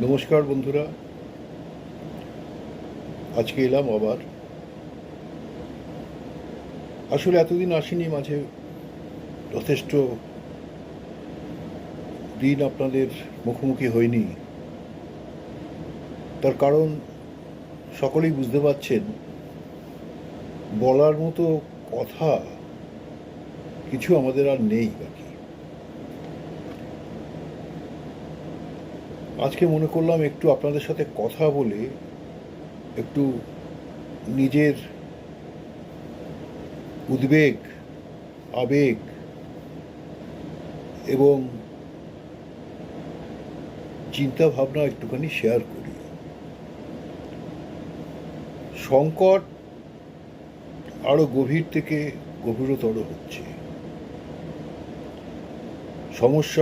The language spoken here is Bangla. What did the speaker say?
নমস্কার বন্ধুরা, আজকে এলাম আবার। আসলে এতদিন আসিনি, মাঝে যথেষ্ট দিন আপনাদের মুখোমুখি হয়নি। তার কারণ সকলেই বুঝতে পারছেন, বলার মতো কথা কিছু আমাদের আর নেই বাকি। আজকে মনে করলাম একটু আপনাদের সাথে কথা বলে একটু নিজের উদ্বেগ, আবেগ এবং চিন্তা ভাবনা একটুখানি শেয়ার করি। সংকট আরো গভীর থেকে গভীরতর হচ্ছে। সমস্যা